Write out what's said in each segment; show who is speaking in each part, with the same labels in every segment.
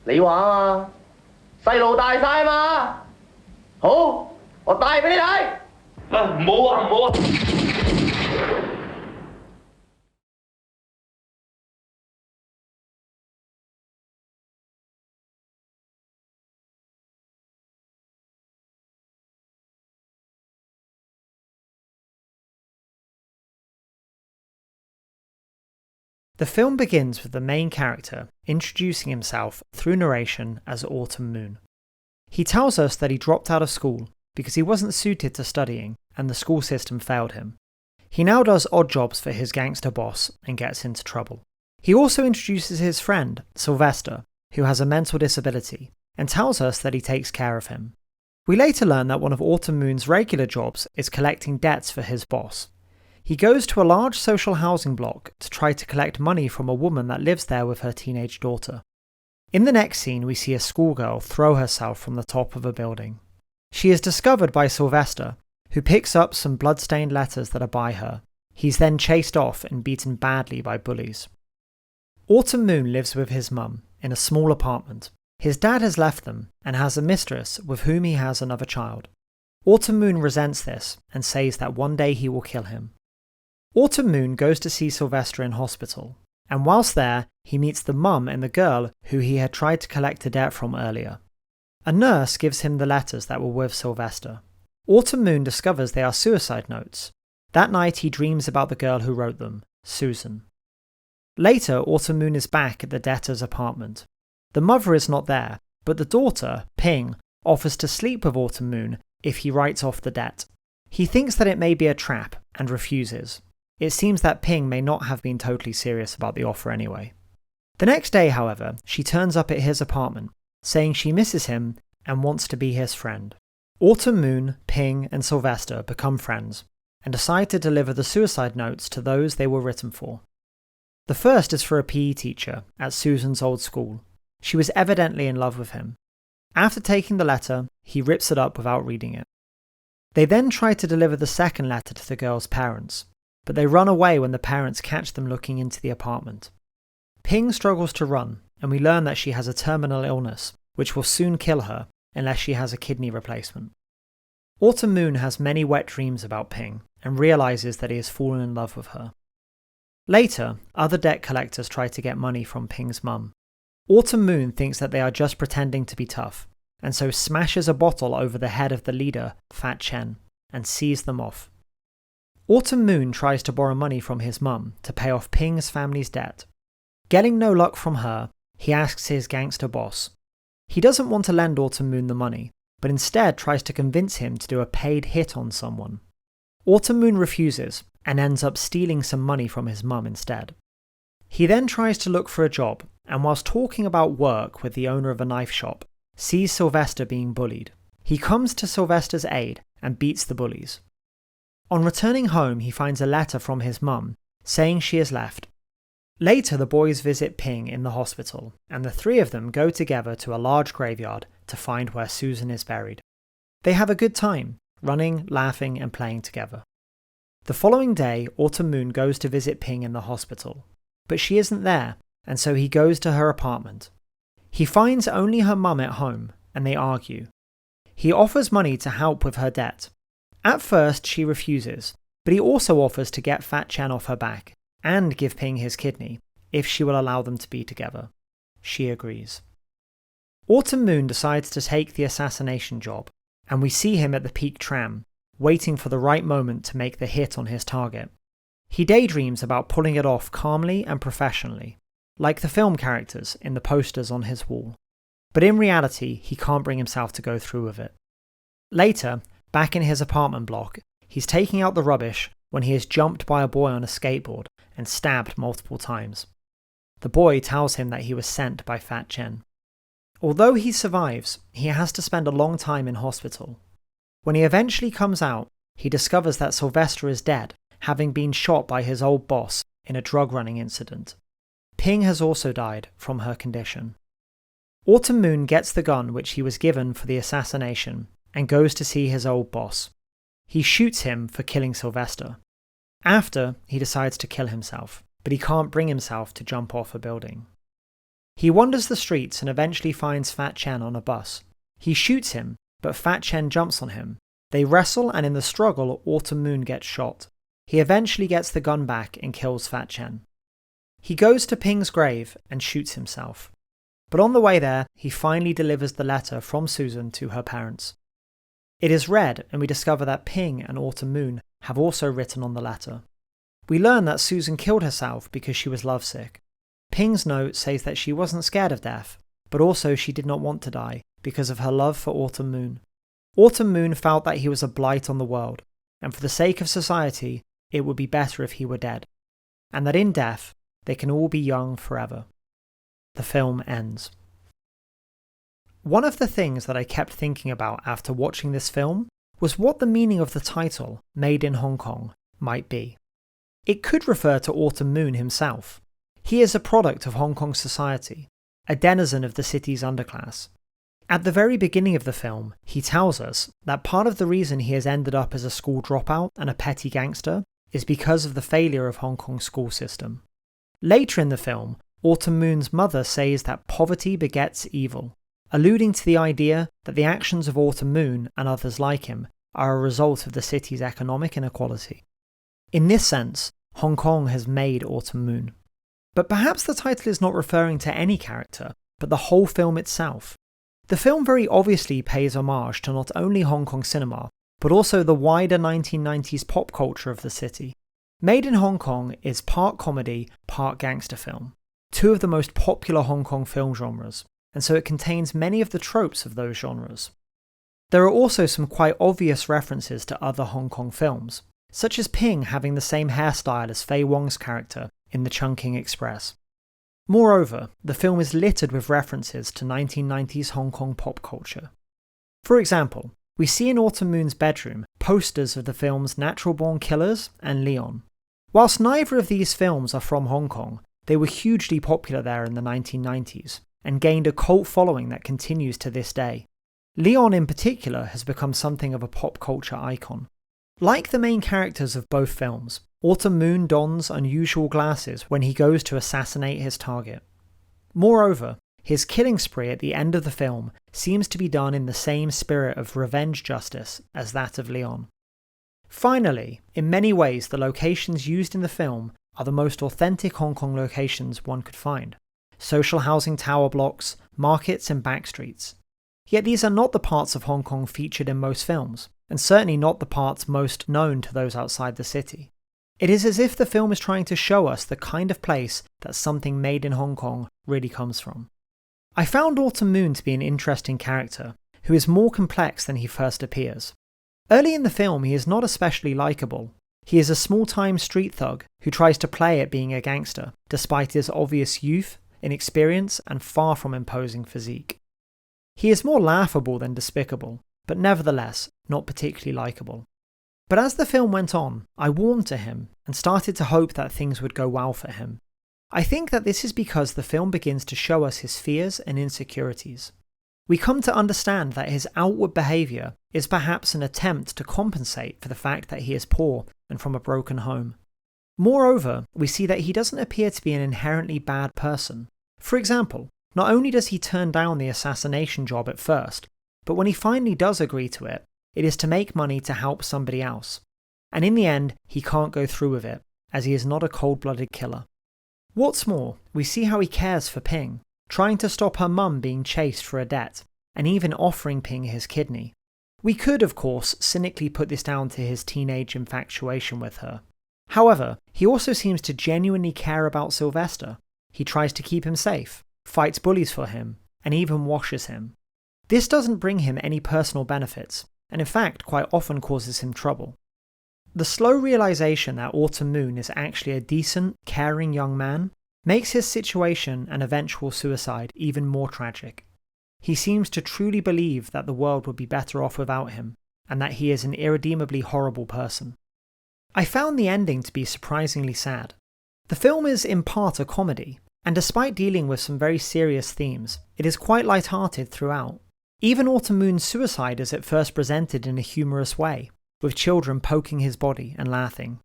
Speaker 1: 你話啊嘛，細路大晒嘛。好，我帶俾你睇。
Speaker 2: 啊，唔好啊，唔好啊！The
Speaker 3: film begins with the main character introducing himself through narration as Autumn Moon. He tells us that he dropped out of school because he wasn't suited to studying and the school system failed him. He now does odd jobs for his gangster boss and gets into trouble. He also introduces his friend, Sylvester, who has a mental disability, and tells us that he takes care of him. We later learn that one of Autumn Moon's regular jobs is collecting debts for his boss. He goes to a large social housing block to try to collect money from a woman that lives there with her teenage daughter. In the next scene, we see a schoolgirl throw herself from the top of a building. She is discovered by Sylvester, who picks up some blood-stained letters that are by her. He's then chased off and beaten badly by bullies. Autumn Moon lives with his mum in a small apartment. His dad has left them and has a mistress with whom he has another child. Autumn Moon resents this and says that one day he will kill him. Autumn Moon goes to see Sylvester in hospital, and whilst there, he meets the mum and the girl who he had tried to collect a debt from earlier. A nurse gives him the letters that were with Sylvester. Autumn Moon discovers they are suicide notes. That night he dreams about the girl who wrote them, Susan. Later, Autumn Moon is back at the debtor's apartment. The mother is not there, but the daughter, Ping, offers to sleep with Autumn Moon if he writes off the debt. He thinks that it may be a trap and refuses. It seems that Ping may not have been totally serious about the offer anyway. The next day, however, she turns up at his apartment, saying she misses him and wants to be his friend. Autumn Moon, Ping, and Sylvester become friends, and decide to deliver the suicide notes to those they were written for. The first is for a PE teacher at Susan's old school. She was evidently in love with him. After taking the letter, he rips it up without reading it. They then try to deliver the second letter to the girl's parents, but they run away when the parents catch them looking into the apartment. Ping struggles to run, and we learn that she has a terminal illness, which will soon kill her unless she has a kidney replacement. Autumn Moon has many wet dreams about Ping, and realises that he has fallen in love with her. Later, other debt collectors try to get money from Ping's mum. Autumn Moon thinks that they are just pretending to be tough, and so smashes a bottle over the head of the leader, Fat Chen, and sees them off. Autumn Moon tries to borrow money from his mum to pay off Ping's family's debt. Getting no luck from her, he asks his gangster boss. He doesn't want to lend Autumn Moon the money, but instead tries to convince him to do a paid hit on someone. Autumn Moon refuses and ends up stealing some money from his mum instead. He then tries to look for a job, and whilst talking about work with the owner of a knife shop, sees Sylvester being bullied. He comes to Sylvester's aid and beats the bullies. On returning home, he finds a letter from his mum saying she has left. Later, the boys visit Ping in the hospital, and the three of them go together to a large graveyard to find where Susan is buried. They have a good time, running, laughing, and playing together. The following day, Autumn Moon goes to visit Ping in the hospital, but she isn't there, and so he goes to her apartment. He finds only her mum at home, and they argue. He offers money to help with her debt. At first, she refuses, but he also offers to get Fat Chen off her back and give Ping his kidney if she will allow them to be together. She agrees. Autumn Moon decides to take the assassination job, and we see him at the Peak Tram, waiting for the right moment to make the hit on his target. He daydreams about pulling it off calmly and professionally, like the film characters in the posters on his wall. But in reality, he can't bring himself to go through with it. Later, back in his apartment block, he's taking out the rubbish when he is jumped by a boy on a skateboard and stabbed multiple times. The boy tells him that he was sent by Fat Chen. Although he survives, he has to spend a long time in hospital. When he eventually comes out, he discovers that Sylvester is dead, having been shot by his old boss in a drug-running incident. Ping has also died from her condition. Autumn Moon gets the gun which he was given for the assassination and goes to see his old boss. He shoots him for killing Sylvester. After, he decides to kill himself, but he can't bring himself to jump off a building. He wanders the streets and eventually finds Fat Chen on a bus. He shoots him, but Fat Chen jumps on him. They wrestle, and in the struggle, Autumn Moon gets shot. He eventually gets the gun back and kills Fat Chen. He goes to Ping's grave and shoots himself. But on the way there, he finally delivers the letter from Susan to her parents. It is read, and we discover that Ping and Autumn Moon have also written on the letter. We learn that Susan killed herself because she was lovesick. Ping's note says that she wasn't scared of death, but also she did not want to die because of her love for Autumn Moon. Autumn Moon felt that he was a blight on the world, and for the sake of society, it would be better if he were dead, and that in death, they can all be young forever. The film ends. One of the things that I kept thinking about after watching this film was what the meaning of the title, Made in Hong Kong, might be. It could refer to Autumn Moon himself. He is a product of Hong Kong society, a denizen of the city's underclass. At the very beginning of the film, he tells us that part of the reason he has ended up as a school dropout and a petty gangster is because of the failure of Hong Kong's school system. Later in the film, Autumn Moon's mother says that poverty begets evil, alluding to the idea that the actions of Autumn Moon and others like him are a result of the city's economic inequality. In this sense, Hong Kong has made Autumn Moon. But perhaps the title is not referring to any character, but the whole film itself. The film very obviously pays homage to not only Hong Kong cinema, but also the wider 1990s pop culture of the city. Made in Hong Kong is part comedy, part gangster film, two of the most popular Hong Kong film genres, and so it contains many of the tropes of those genres. There are also some quite obvious references to other Hong Kong films, such as Ping having the same hairstyle as Fei Wong's character in The Chungking Express. Moreover, the film is littered with references to 1990s Hong Kong pop culture. For example, we see in Autumn Moon's bedroom posters of the films Natural Born Killers and Leon. Whilst neither of these films are from Hong Kong, they were hugely popular there in the 1990s, and gained a cult following that continues to this day. Leon in particular has become something of a pop culture icon. Like the main characters of both films, Autumn Moon dons unusual glasses when he goes to assassinate his target. Moreover, his killing spree at the end of the film seems to be done in the same spirit of revenge justice as that of Leon. Finally, in many ways the locations used in the film are the most authentic Hong Kong locations one could find. Social housing tower blocks, markets and backstreets. Yet these are not the parts of Hong Kong featured in most films, and certainly not the parts most known to those outside the city. It is as if the film is trying to show us the kind of place that something made in Hong Kong really comes from. I found Autumn Moon to be an interesting character, who is more complex than he first appears. Early in the film he is not especially likeable. He is a small-time street thug who tries to play at being a gangster, despite his obvious youth, inexperience and far from imposing physique. He is more laughable than despicable, but nevertheless not particularly likeable. But as the film went on, I warmed to him and started to hope that things would go well for him. I think that this is because the film begins to show us his fears and insecurities. We come to understand that his outward behaviour is perhaps an attempt to compensate for the fact that he is poor and from a broken home. Moreover, we see that he doesn't appear to be an inherently bad person. For example, not only does he turn down the assassination job at first, but when he finally does agree to it, it is to make money to help somebody else. And in the end, he can't go through with it, as he is not a cold-blooded killer. What's more, we see how he cares for Ping, trying to stop her mum being chased for a debt, and even offering Ping his kidney. We could, of course, cynically put this down to his teenage infatuation with her. However, he also seems to genuinely care about Sylvester. He tries to keep him safe, fights bullies for him, and even washes him. This doesn't bring him any personal benefits, and in fact quite often causes him trouble. The slow realization that Autumn Moon is actually a decent, caring young man makes his situation and eventual suicide even more tragic. He seems to truly believe that the world would be better off without him, and that he is an irredeemably horrible person. I found the ending to be surprisingly sad. The film is in part a comedy, and despite dealing with some very serious themes, it is quite light-hearted throughout. Even Autumn Moon's suicide is at first presented in a humorous way, with children poking his body and laughing.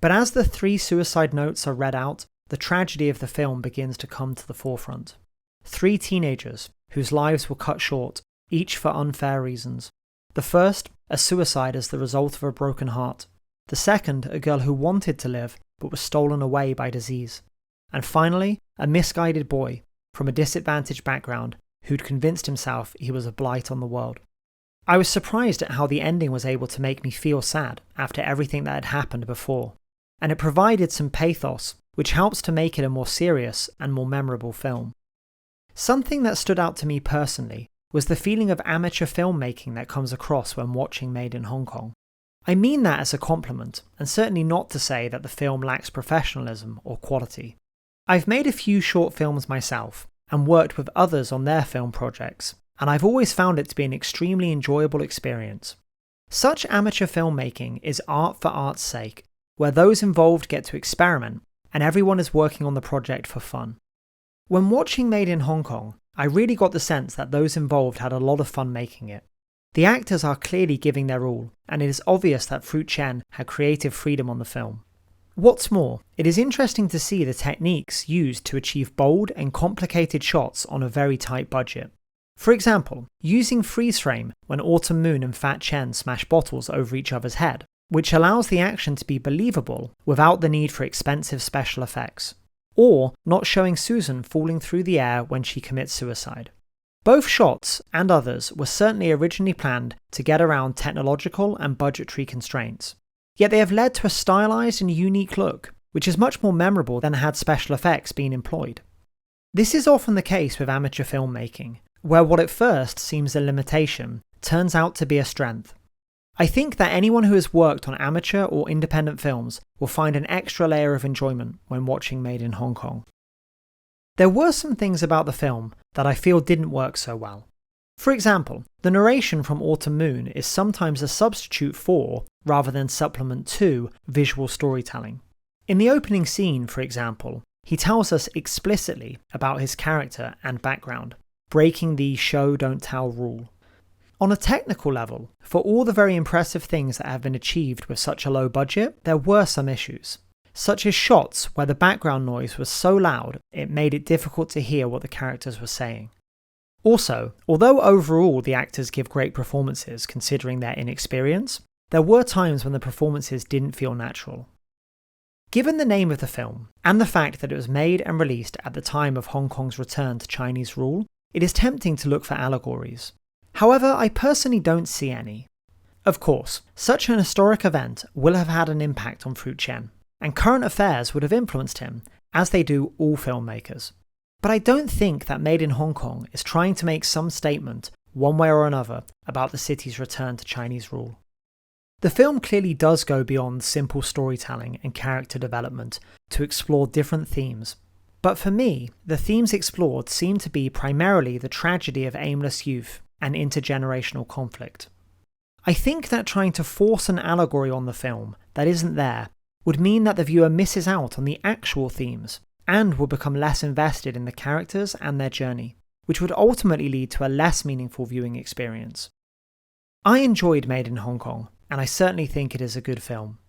Speaker 3: But as the 3 suicide notes are read out, the tragedy of the film begins to come to the forefront. 3 teenagers whose lives were cut short, each for unfair reasons. The first, a suicide as the result of a broken heart. The second, a girl who wanted to live but was stolen away by disease. And finally, a misguided boy from a disadvantaged background who'd convinced himself he was a blight on the world. I was surprised at how the ending was able to make me feel sad after everything that had happened before, and it provided some pathos, which helps to make it a more serious and more memorable film. Something that stood out to me personally was the feeling of amateur filmmaking that comes across when watching Made in Hong Kong. I mean that as a compliment, and certainly not to say that the film lacks professionalism or quality. I've made a few short films myself, and worked with others on their film projects, and I've always found it to be an extremely enjoyable experience. Such amateur filmmaking is art for art's sake, where those involved get to experiment, and everyone is working on the project for fun. When watching Made in Hong Kong, I really got the sense that those involved had a lot of fun making it. The actors are clearly giving their all, and it is obvious that Fruit Chen had creative freedom on the film. What's more, it is interesting to see the techniques used to achieve bold and complicated shots on a very tight budget. For example, using freeze frame when Autumn Moon and Fat Chen smash bottles over each other's head, which allows the action to be believable without the need for expensive special effects. Or not showing Susan falling through the air when she commits suicide. Both shots, and others, were certainly originally planned to get around technological and budgetary constraints. Yet they have led to a stylized and unique look, which is much more memorable than had special effects been employed. This is often the case with amateur filmmaking, where what at first seems a limitation turns out to be a strength. I think that anyone who has worked on amateur or independent films will find an extra layer of enjoyment when watching Made in Hong Kong. There were some things about the film that I feel didn't work so well. For example, the narration from Autumn Moon is sometimes a substitute for, rather than supplement to, visual storytelling. In the opening scene, for example, he tells us explicitly about his character and background, breaking the show don't tell rule. On a technical level, for all the very impressive things that have been achieved with such a low budget, there were some issues, such as shots where the background noise was so loud it made it difficult to hear what the characters were saying. Also, although overall the actors give great performances considering their inexperience, there were times when the performances didn't feel natural. Given the name of the film, and the fact that it was made and released at the time of Hong Kong's return to Chinese rule, it is tempting to look for allegories. However, I personally don't see any. Of course, such an historic event will have had an impact on Fruit Chen, and current affairs would have influenced him, as they do all filmmakers. But I don't think that Made in Hong Kong is trying to make some statement, one way or another, about the city's return to Chinese rule. The film clearly does go beyond simple storytelling and character development to explore different themes. But for me, the themes explored seem to be primarily the tragedy of aimless youth and intergenerational conflict. I think that trying to force an allegory on the film that isn't there would mean that the viewer misses out on the actual themes and will become less invested in the characters and their journey, which would ultimately lead to a less meaningful viewing experience. I enjoyed Made in Hong Kong, and I certainly think it is a good film.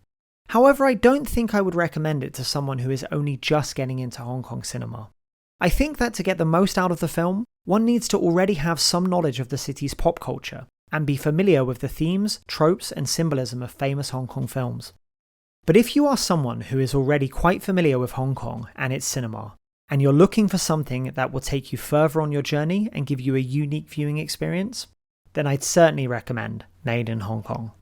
Speaker 3: However, I don't think I would recommend it to someone who is only just getting into Hong Kong cinema. I think that to get the most out of the film, one needs to already have some knowledge of the city's pop culture and be familiar with the themes, tropes, and symbolism of famous Hong Kong films. But if you are someone who is already quite familiar with Hong Kong and its cinema, and you're looking for something that will take you further on your journey and give you a unique viewing experience, then I'd certainly recommend Made in Hong Kong.